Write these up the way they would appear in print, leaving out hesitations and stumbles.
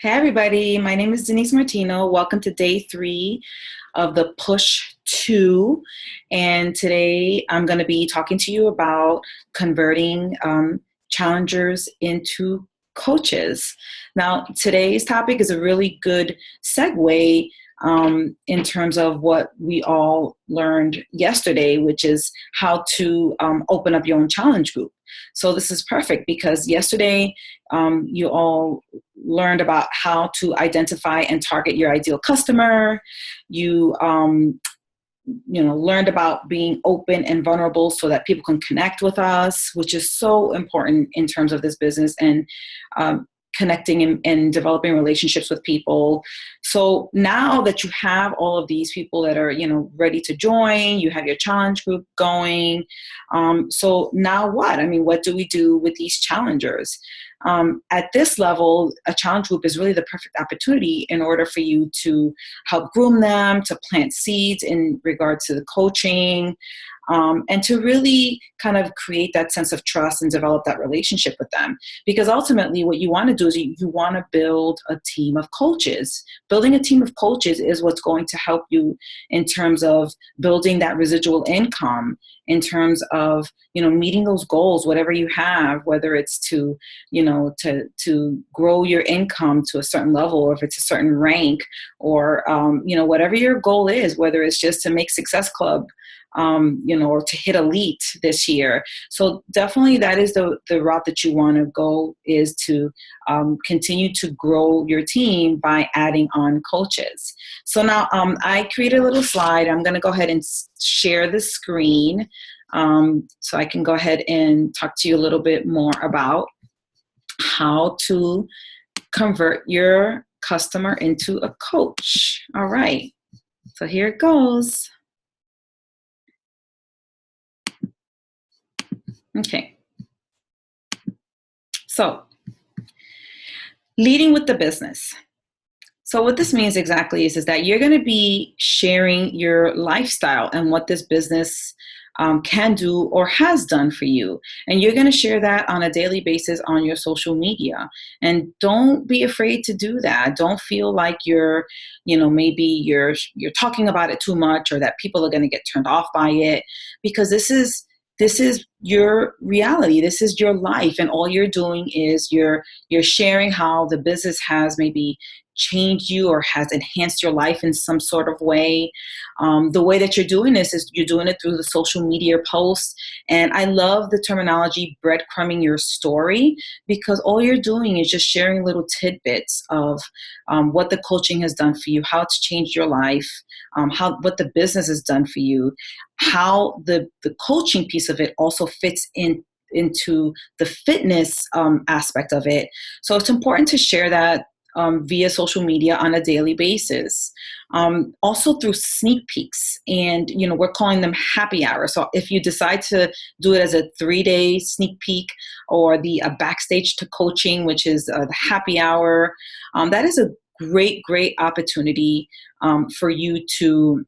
Hey everybody, my name is Denise Martino. Welcome to day 3 of the Push 2. And today I'm going to be talking to you about converting challengers into coaches. Now, today's topic is a really good segue in terms of what we all learned yesterday, which is how to open up your own challenge group. So this is perfect because yesterday you all learned about how to identify and target your ideal customer. You learned about being open and vulnerable so that people can connect with us, which is so important in terms of this business and connecting and developing relationships with people. So now that you have all of these people that are, ready to join, you have your challenge group going. So now what? I mean, what do we do with these challengers? At this level, a challenge group is really the perfect opportunity in order for you to help groom them, to plant seeds in regard to the coaching, and to really kind of create that sense of trust and develop that relationship with them. Because ultimately what you want to do is you want to build a team of coaches. Building a team of coaches is what's going to help you in terms of building that residual income, in terms of, meeting those goals, whatever you have, whether it's to grow your income to a certain level, or if it's a certain rank, or, whatever your goal is, whether it's just to make Success Club, or to hit elite this year. So definitely that is the route that you want to go, is to continue to grow your team by adding on coaches. So now I created a little slide. I'm going to go ahead and share the screen so I can go ahead and talk to you a little bit more about how to convert your customer into a coach. All right, so here it goes. Okay. So, leading with the business. So what this means exactly is that you're going to be sharing your lifestyle and what this business can do or has done for you. And you're going to share that on a daily basis on your social media. And don't be afraid to do that. Don't feel like maybe you're talking about it too much, or that people are going to get turned off by it, because this is your reality. This is your life. And all you're doing is you're sharing how the business has maybe changed you or has enhanced your life in some sort of way. The way that you're doing this is you're doing it through the social media posts. And I love the terminology breadcrumbing your story, because all you're doing is just sharing little tidbits of what the coaching has done for you, how it's changed your life, what the business has done for you, how the coaching piece of it also fits into the fitness aspect of it. So it's important to share that via social media on a daily basis. Also through sneak peeks, and we're calling them happy hours. So if you decide to do it as a 3-day sneak peek, or the backstage to coaching, which is the happy hour, that is a great opportunity for you to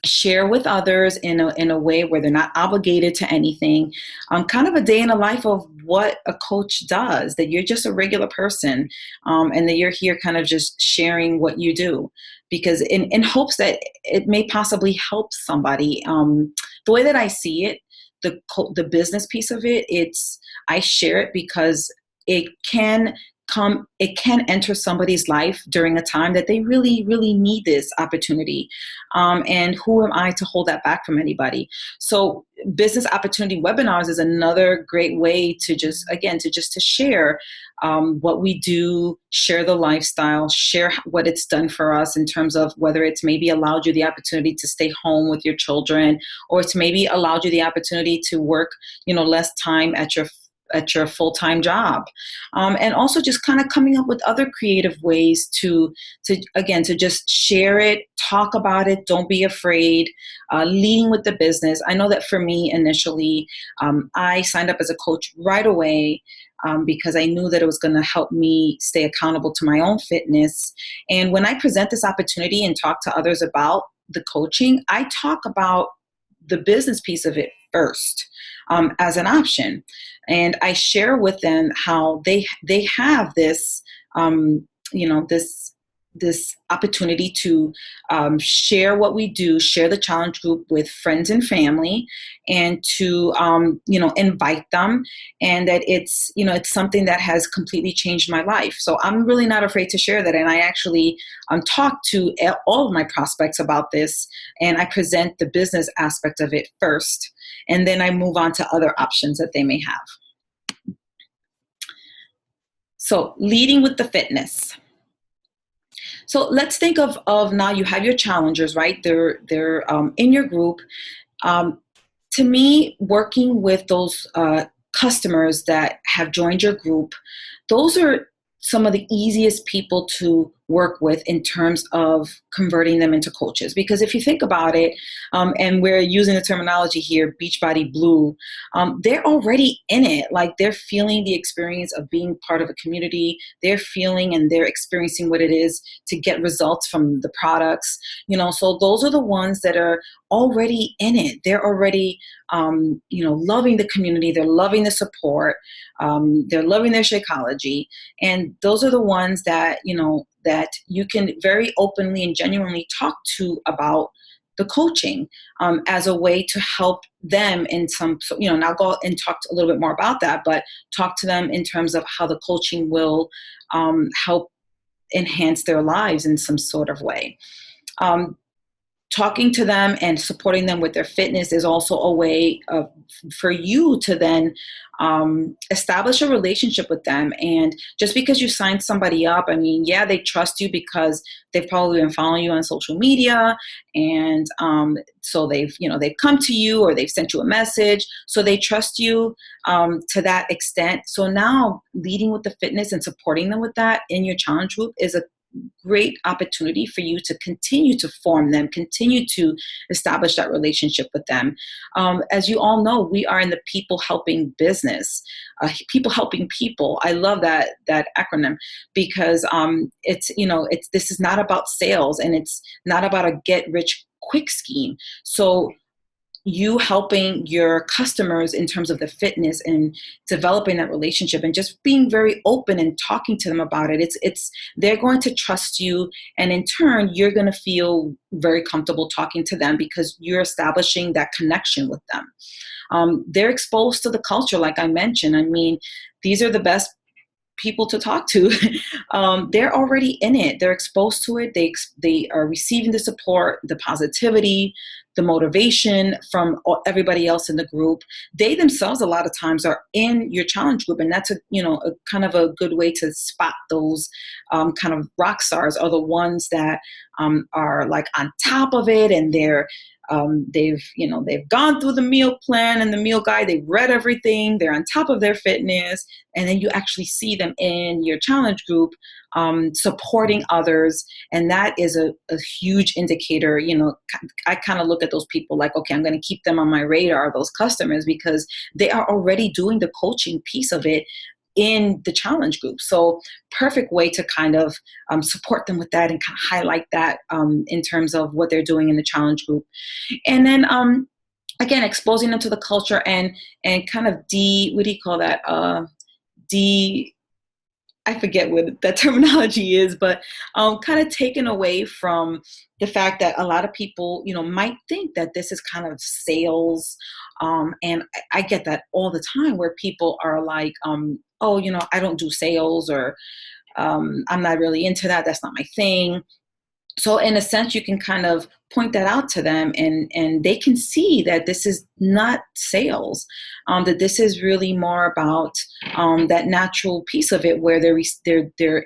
share with others in a way where they're not obligated to anything. Kind of a day in the life of what a coach does, that you're just a regular person, and that you're here kind of just sharing what you do, because in hopes that it may possibly help somebody. The way that I see it, the business piece of it, I share it because it can enter somebody's life during a time that they really need this opportunity. And who am I to hold that back from anybody? So business opportunity webinars is another great way to to share what we do, share the lifestyle, share what it's done for us in terms of whether it's maybe allowed you the opportunity to stay home with your children, or it's maybe allowed you the opportunity to work, less time at your full-time job. And also just kind of coming up with other creative ways to just share it, talk about it, don't be afraid, leading with the business. I know that for me initially, I signed up as a coach right away, because I knew that it was going to help me stay accountable to my own fitness. And when I present this opportunity and talk to others about the coaching, I talk about the business piece of it first, as an option. And I share with them how they have this this opportunity to share what we do, share the challenge group with friends and family, and to invite them, and that it's something that has completely changed my life. So I'm really not afraid to share that, and I actually talk to all of my prospects about this, and I present the business aspect of it first, and then I move on to other options that they may have. So leading with the fitness. So let's think of now you have your challengers, right? They're in your group. To me, working with those customers that have joined your group, those are some of the easiest people to work with in terms of converting them into coaches. Because if you think about it, and we're using the terminology here, Beachbody Blue, they're already in it. Like, they're feeling the experience of being part of a community. They're feeling and they're experiencing what it is to get results from the products. So those are the ones that are already in it. They're already, loving the community. They're loving the support. They're loving their Shakeology. And those are the ones that, that you can very openly and genuinely talk to about the coaching, as a way to help them in some, and I'll go and talk a little bit more about that, but talk to them in terms of how the coaching will help enhance their lives in some sort of way. Talking to them and supporting them with their fitness is also a way for you to then establish a relationship with them. And just because you signed somebody up, I mean, yeah, they trust you because they've probably been following you on social media, and so they've come to you, or they've sent you a message, so they trust you to that extent. So now leading with the fitness and supporting them with that in your challenge group is a great opportunity for you to continue to form them, continue to establish that relationship with them. As you all know, we are in the people helping business, people helping people. I love that acronym, because this is not about sales, and it's not about a get rich quick scheme. So you helping your customers in terms of the fitness and developing that relationship and just being very open and talking to them about it. They're going to trust you, and in turn, you're going to feel very comfortable talking to them because you're establishing that connection with them. They're exposed to the culture, like I mentioned. I mean, these are the best people to talk to. They're already in it. They're exposed to it. They are receiving the support, the positivity, the motivation from everybody else in the group. They themselves, a lot of times, are in your challenge group, and that's a kind of a good way to spot those kind of rock stars, are the ones that are like on top of it, and they've gone through the meal plan and the meal guide. They've read everything. They're on top of their fitness. And then you actually see them in your challenge group supporting others. And that is a huge indicator. I kind of look at those people like, okay, I'm going to keep them on my radar, those customers, because they are already doing the coaching piece of it in the challenge group. So perfect way to kind of support them with that and kind of highlight that in terms of what they're doing in the challenge group. And then again, exposing them to the culture and kind of what do you call that? I forget what that terminology is, but kind of taken away from the fact that a lot of people, might think that this is kind of sales. And I get that all the time, where people are like, oh, I don't do sales, or I'm not really into that. That's not my thing. So in a sense, you can kind of point that out to them, and they can see that this is not sales, that this is really more about that natural piece of it, where they're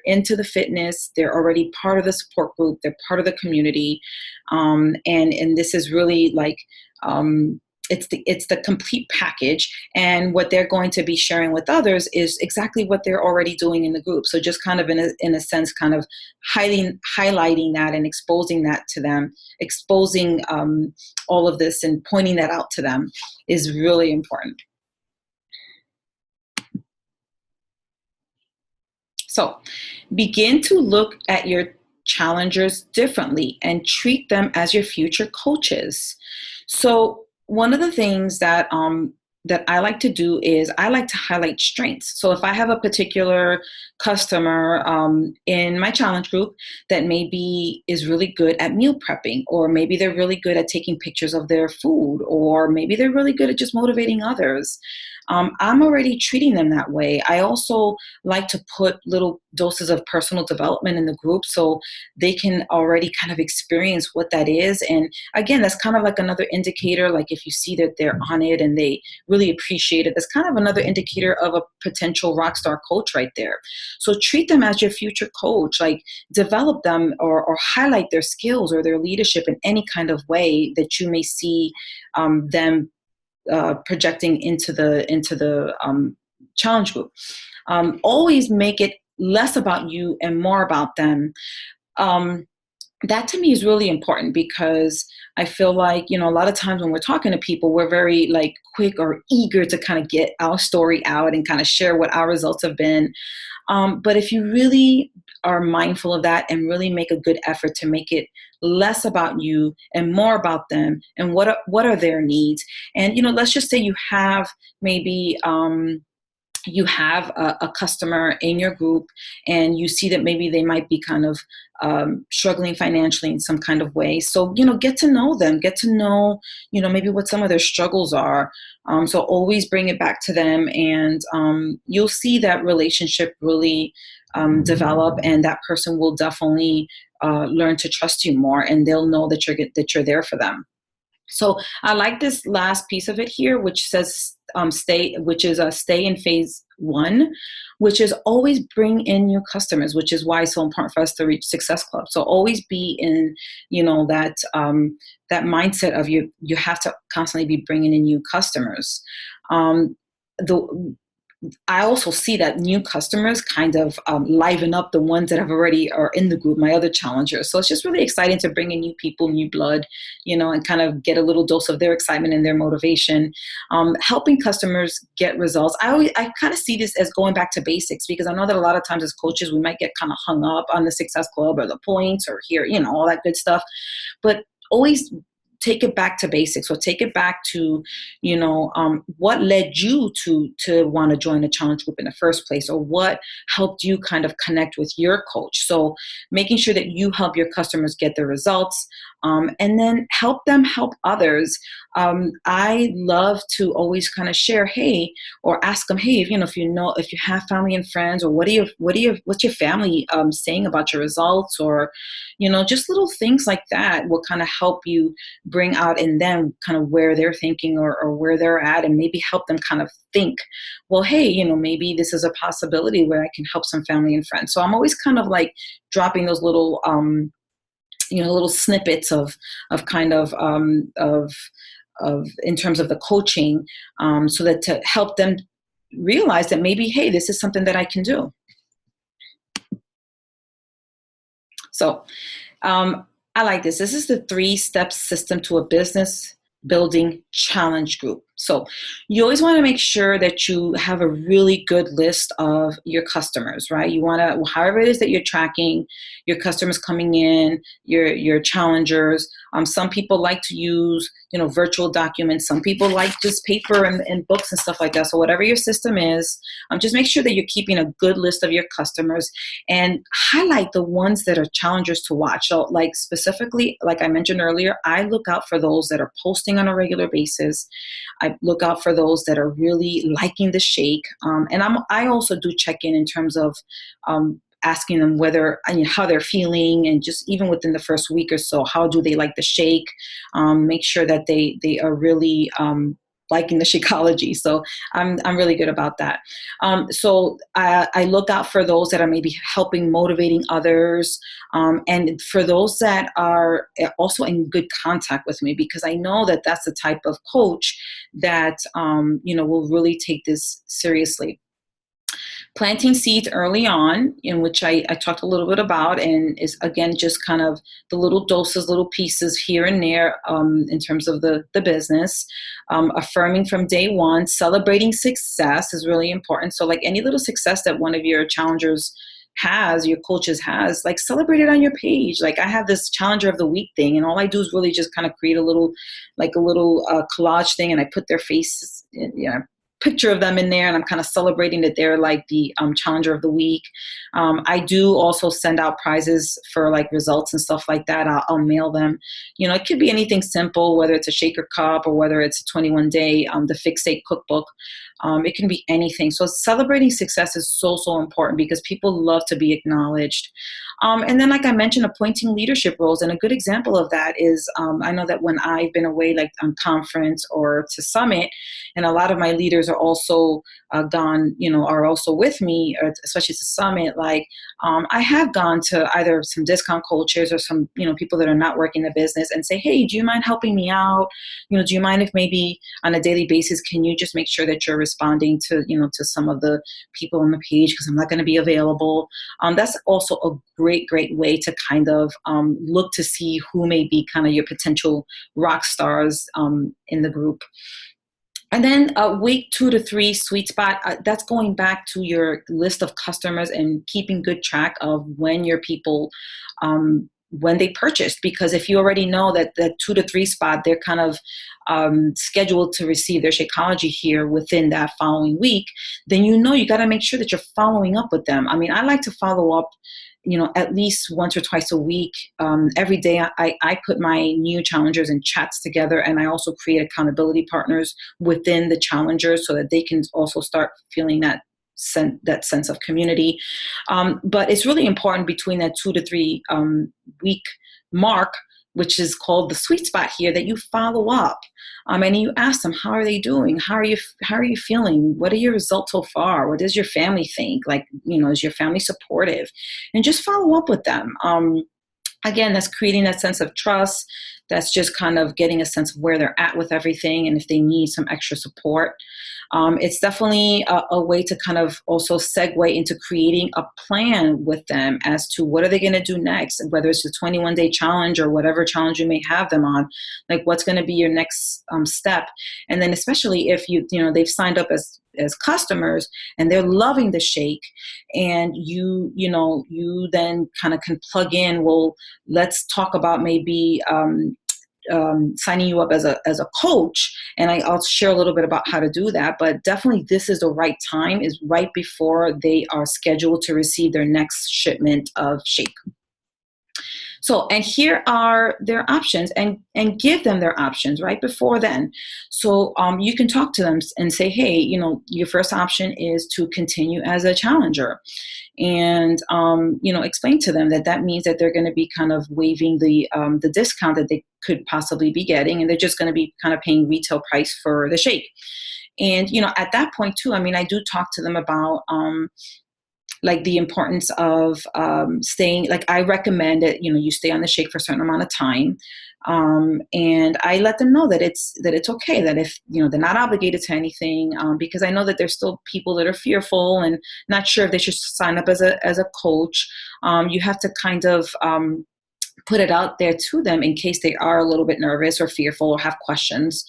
into the fitness, they're already part of the support group, they're part of the community, and this is really like it's the complete package, and what they're going to be sharing with others is exactly what they're already doing in the group. So just kind of in a sense, kind of highlighting that and exposing that to them, exposing all of this and pointing that out to them is really important. So begin to look at your challengers differently and treat them as your future coaches. So one of the things that that I like to do is I like to highlight strengths. So if I have a particular customer in my challenge group that maybe is really good at meal prepping, or maybe they're really good at taking pictures of their food, or maybe they're really good at just motivating others. I'm already treating them that way. I also like to put little doses of personal development in the group so they can already kind of experience what that is. And again, that's kind of like another indicator. Like if you see that they're on it and they really appreciate it, that's kind of another indicator of a potential rock star coach right there. So treat them as your future coach, like develop them, or highlight their skills or their leadership in any kind of way that you may see them projecting into the challenge group. Always make it less about you and more about them. That to me is really important, because I feel like, a lot of times when we're talking to people, we're very like quick or eager to kind of get our story out and kind of share what our results have been. But if you really are mindful of that and really make a good effort to make it less about you and more about them and what are their needs. And, let's just say you have maybe, you have a customer in your group and you see that maybe they might be kind of struggling financially in some kind of way. So, get to know them, get to know, maybe what some of their struggles are. So always bring it back to them, and you'll see that relationship really develop, and that person will definitely learn to trust you more, and they'll know that you're there for them. So I like this last piece of it here, which says stay in phase one, which is always bring in new customers, which is why it's so important for us to reach Success Club. So always be in, that mindset of you have to constantly be bringing in new customers. The I also see that new customers kind of liven up the ones that have already are in the group, my other challengers. So it's just really exciting to bring in new people, new blood, and kind of get a little dose of their excitement and their motivation. Helping customers get results. I kind of see this as going back to basics, because I know that a lot of times as coaches, we might get kind of hung up on the Success Club or the points or here, all that good stuff. But always take it back to basics. So take it back to, what led you to want to join a challenge group in the first place, or what helped you kind of connect with your coach. So making sure that you help your customers get the results, and then help them help others. I love to always kind of share, hey, or ask them, hey, if you have family and friends, or what's your family saying about your results, or, just little things like that will kind of help you bring out in them kind of where they're thinking, or where they're at, and maybe help them kind of think, well, hey, maybe this is a possibility where I can help some family and friends. So I'm always kind of like dropping those little, little snippets of kind of in terms of the coaching, so that to help them realize that maybe, hey, this is something that I can do. So I like this. This is the 3-step system to a business building challenge group. So you always want to make sure that you have a really good list of your customers, right? You want to, however it is that you're tracking your customers coming in, your challengers. Some people like to use, virtual documents. Some people like just paper and books and stuff like that. So whatever your system is, just make sure that you're keeping a good list of your customers, and highlight the ones that are challengers to watch. So like specifically, like I mentioned earlier, I look out for those that are posting on a regular basis. I look out for those that are really liking the shake. And I also do check in terms of asking them how they're feeling, and just even within the first week or so, how do they like the shake? Make sure that they are really liking the Shakeology. So I'm really good about that. So I look out for those that are maybe helping motivating others, and for those that are also in good contact with me, because I know that that's the type of coach that will really take this seriously. Planting seeds early on, in which I talked a little bit about, and is again just kind of the little doses, little pieces here and there, in terms of the business. Affirming from day one, celebrating success is really important. So like any little success that one of your challengers your coaches has, like celebrate it on your page. Like I have this Challenger of the Week thing, and all I do is really just kind of create a little collage thing, and I put their faces, picture of them in there, and I'm kind of celebrating that they're like the Challenger of the Week. I do also send out prizes for like results and stuff like that. I'll mail them. It could be anything simple, whether it's a shaker cup or whether it's a 21-day the Fixate cookbook. It can be anything. So celebrating success is so important because people love to be acknowledged. And then, like I mentioned, appointing leadership roles. And a good example of that is I know that when I've been away, like on conference or to summit, and a lot of my leaders are also gone, are also with me, or especially to summit, like I have gone to either some discount coaches or some, people that are not working the business and say, hey, do you mind helping me out? Do you mind if maybe on a daily basis, can you just make sure that you're responding to, to some of the people on the page because I'm not going to be available. That's also a great way to kind of look to see who may be kind of your potential rock stars in the group. And then week 2 to 3 sweet spot, that's going back to your list of customers and keeping good track of when your people, when they purchased. Because if you already know that the 2 to 3 spot, they're kind of scheduled to receive their Shakeology here within that following week, then you got to make sure that you're following up with them. I mean, I like to follow up at least once or twice a week. Every day I put my new challengers in chats together, and I also create accountability partners within the challengers so that they can also start feeling that sense of community. But it's really important between that 2 to 3 week mark, which is called the sweet spot here, that you follow up and you ask them, how are they doing? How are you feeling? What are your results so far? What does your family think? Like, is your family supportive? And just follow up with them. Again, that's creating that sense of trust. That's just kind of getting a sense of where they're at with everything and if they need some extra support. It's definitely a way to kind of also segue into creating a plan with them as to what are they going to do next, whether it's a 21-day challenge or whatever challenge you may have them on, like what's going to be your next step. And then especially if they've signed up as customers and they're loving the shake, and you then kind of can plug in, well, let's talk about maybe signing you up as a coach, and I'll share a little bit about how to do that. But definitely, this is the right time, is right before they are scheduled to receive their next shipment of shake. So, and here are their options, and give them their options right before then. So you can talk to them and say, hey, your first option is to continue as a challenger. And, explain to them that means that they're going to be kind of waiving the discount that they could possibly be getting, and they're just going to be kind of paying retail price for the shake. And, at that point too, I mean, I do talk to them about, like the importance of staying, like I recommend that, you stay on the shake for a certain amount of time. And I let them know that it's okay, that if, they're not obligated to anything, because I know that there's still people that are fearful and not sure if they should sign up as a coach. You have to kind of put it out there to them in case they are a little bit nervous or fearful or have questions.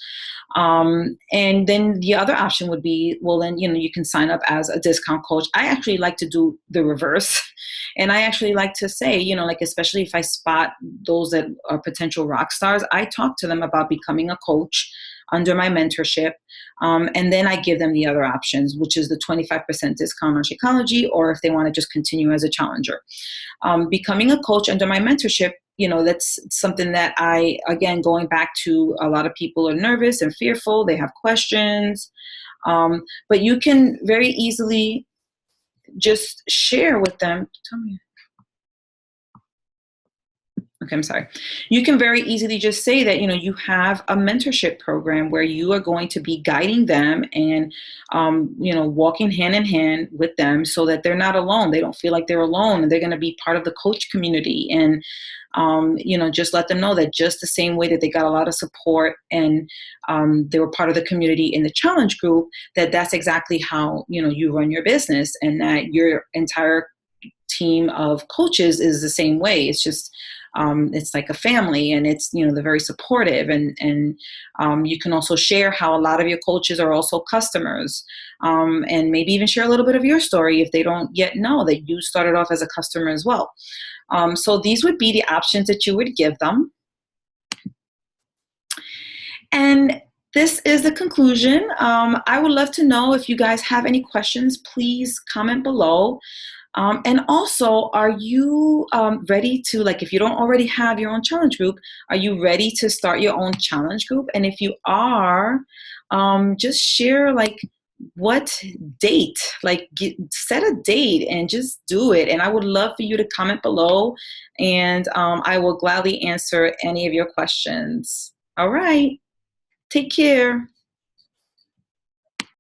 And then the other option would be, well, then, you can sign up as a discount coach. I actually like to do the reverse. And I actually like to say, like, especially if I spot those that are potential rock stars, I talk to them about becoming a coach under my mentorship. And then I give them the other options, which is the 25% discount on Shakeology, or if they want to just continue as a challenger. Becoming a coach under my mentorship, that's something that again, going back to, a lot of people are nervous and fearful. They have questions. But you can very easily just share with them. Tell me. Okay, I'm sorry. You can very easily just say that, you have a mentorship program where you are going to be guiding them and, walking hand in hand with them so that they're not alone. They don't feel like they're alone, and they're going to be part of the coach community. And, just let them know that just the same way that they got a lot of support and they were part of the community in the challenge group, that's exactly how, you run your business, and that your entire team of coaches is the same way. It's just, it's like a family, and it's, they're very supportive, and you can also share how a lot of your coaches are also customers, and maybe even share a little bit of your story if they don't yet know that you started off as a customer as well. So these would be the options that you would give them. And this is the conclusion. I would love to know if you guys have any questions. Please comment below. And also, are you ready to, like, if you don't already have your own challenge group, are you ready to start your own challenge group? And if you are, just share, like, what date, like, set a date and just do it. And I would love for you to comment below, and I will gladly answer any of your questions. All right. Take care.